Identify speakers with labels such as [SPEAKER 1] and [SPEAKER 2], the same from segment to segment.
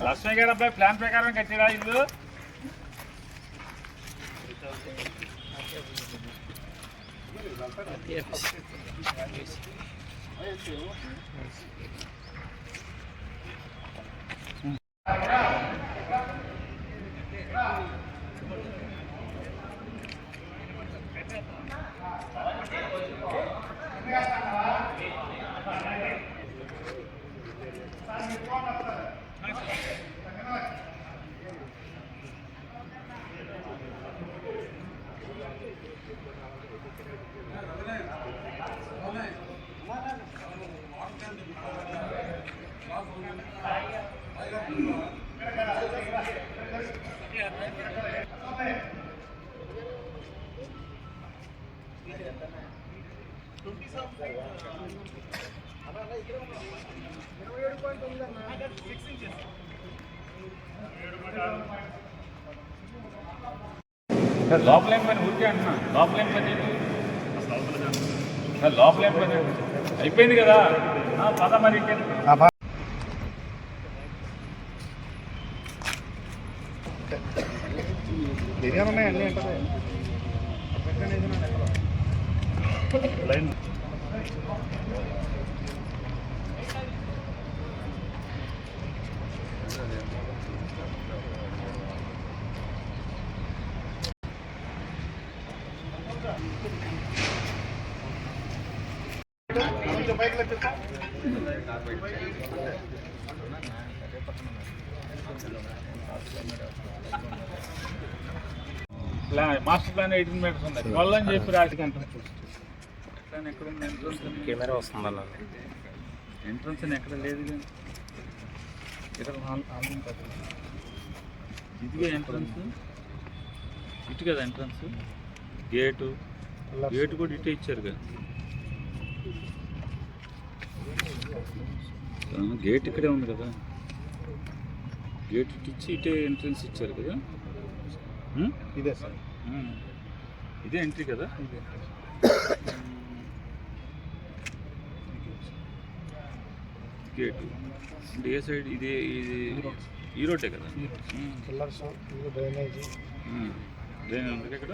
[SPEAKER 1] లక్ష్మీ గారు అబ్బాయి ప్లాన్ ప్రకారం కట్టిరా ఇల్లు. లోపలేం పని ఊరికే అంటున్నా. లోపలేం పని లోపలేం పని అయిపోయింది కదా. పద మరి బిర్యానీ ఉన్నాయి అన్నీ లైన్ మాస్టర్ ప్లాన్ 18 మీటర్స్ ఉంది. 12 అని చెప్పి రాజకీయ ఎక్కడ ఉంది? కెమెరా వస్తుంది అలా ఎంట్రన్స్ అని ఎక్కడ లేదు. ఇక్కడ ఇదిగా ఎంట్రన్స్, ఇటు కదా ఎంట్రన్స్. గేటు కూడా ఇటే ఇచ్చారు కదా. గేట్ ఇక్కడే ఉంది కదా. గేట్ ఇటు ఇచ్చి ఇటే ఎంట్రన్స్ ఇచ్చారు కదా. ఇదే సార్, ఇదే ఎంట్రీ కదా. గేటు అంటే ఏ సైడ్? ఇది ఈ రోడ్డే కదా. డ్రైనేజ్ ఉంది ఇక్కడ.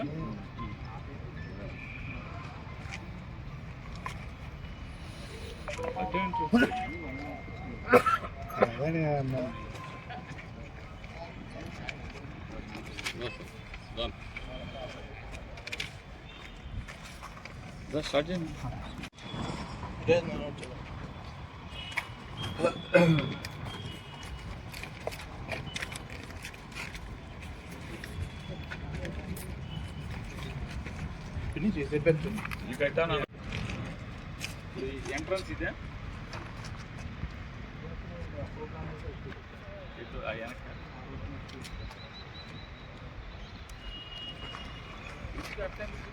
[SPEAKER 1] స్టార్ట్ చేయండి. ఎంట్రన్స్ ఇదే.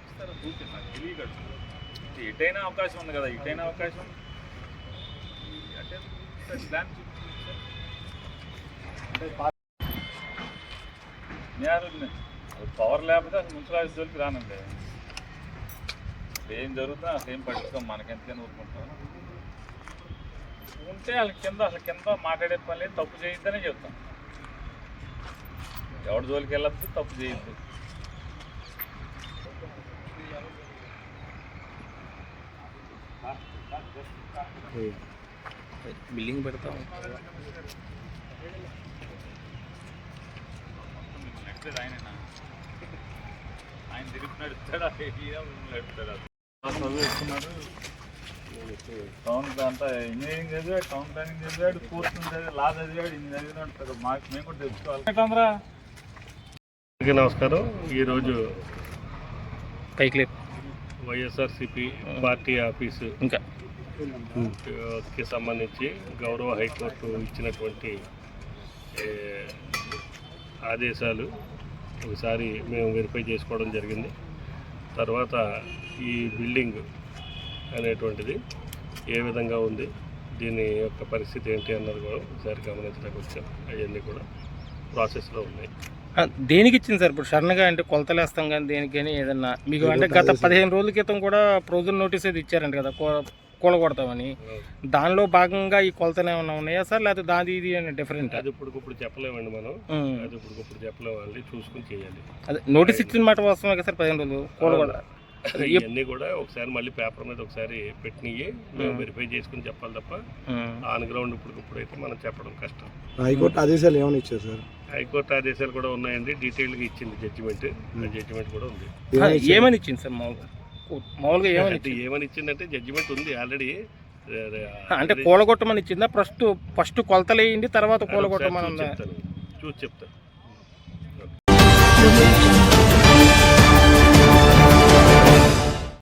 [SPEAKER 1] చూపిస్తారా? తెలియదు. ఇటైనా అవకాశం ఉంది కదా, ఇటైనా అవకాశం. ప్లాన్ పవర్ లేకపోతే అసలు మున్సిపాలిటీ జోలికి రానండి. ఏం జరుగుతుందో అసలు ఏం పట్టించుకోం, మనకెంతకైనా ఊరుకుంటాం. ఉంటే వాళ్ళకి అసలు కింద మాట్లాడే పని లేదు. తప్పు చేయొద్దనే చెప్తాం. ఎవరి జోలికి వెళ్ళొద్దు, తప్పు చేయొద్దు.
[SPEAKER 2] బిల్డింగ్ పెడతాం.
[SPEAKER 1] ఆయన తిరిగి నడుస్తాడా? నడుస్తాడా? చదువుకున్నాడు. టౌన్ అంతా ఇంజనీరింగ్ చదివాడు, టౌన్ ప్లానింగ్ చదివాడు, కోర్సు చదివాడు, లా చదివాడు. ఇన్ని చదివినాడు. మాకు మేము కూడా తెలుసుకోవాలి.
[SPEAKER 3] నమస్కారం. ఈరోజు వైఎస్ఆర్సీపీ పార్టీ ఆఫీసు కి సంబంధించి గౌరవ హైకోర్టు ఇచ్చినటువంటి ఆదేశాలు ఒకసారి మేము వెరిఫై చేసుకోవడం జరిగింది. తర్వాత ఈ బిల్డింగ్ అనేటువంటిది ఏ విధంగా ఉంది, దీని యొక్క పరిస్థితి ఏంటి అన్నది కూడా ఒకసారి గమనించడానికి వచ్చాం. అవన్నీ కూడా ప్రాసెస్లో ఉన్నాయి.
[SPEAKER 2] దేనికి ఇచ్చింది సార్ ఇప్పుడు సడన్గా అంటే కొలతలు వేస్తాం కానీ దేనికి కానీ ఏదన్నా మీకు అంటే గత 15 రోజుల క్రితం కూడా ప్రొవిజన్ నోటీస్ అయితే ఇచ్చారంట కదా కూలగొడతామని, దానిలో భాగంగా ఈ కొలతలు ఏమైనా ఉన్నాయా సార్, లేకపోతే దాది ఇది అని డిఫరెంట్?
[SPEAKER 3] అది ఇప్పుడు చెప్పలేమండి మనం, అది ఇప్పుడు చెప్పలేమండి, చూసుకుని చేయాలి.
[SPEAKER 2] అదే నోటీస్ ఇచ్చిన మాట వాస్తవమే కదా సార్, 15 రోజులు కూలగొడ
[SPEAKER 3] ఇవన్నీ కూడా ఒకసారి మళ్ళీ పేపర్ మీద ఒకసారి పెట్టినవి మేము వెరిఫై చేసుకుని చెప్పాలి తప్ప ఆన్ గ్రౌండ్ ఇప్పుడైతే మనం చెప్పడం కష్టం.
[SPEAKER 4] హైకోర్టు ఆదేశాలు ఏమైనా ఇచ్చారు సార్?
[SPEAKER 3] హైకోర్టు ఆదేశాలు కూడా ఉన్నాయండి, డీటెయిల్గా ఇచ్చింది జడ్జిమెంట్, జడ్జిమెంట్ కూడా ఉంది.
[SPEAKER 2] ఏమని ఇచ్చింది సార్ మామూలుగా
[SPEAKER 3] ఏమని ఇచ్చిందంటే జడ్జిమెంట్ ఉంది ఆల్రెడీ.
[SPEAKER 2] అంటే కూలగొట్టమని ఇచ్చిందా? ఫస్ట్ కొలతలు వేయండి తర్వాత కూలగొట్టమని
[SPEAKER 3] చూసి చెప్తాను.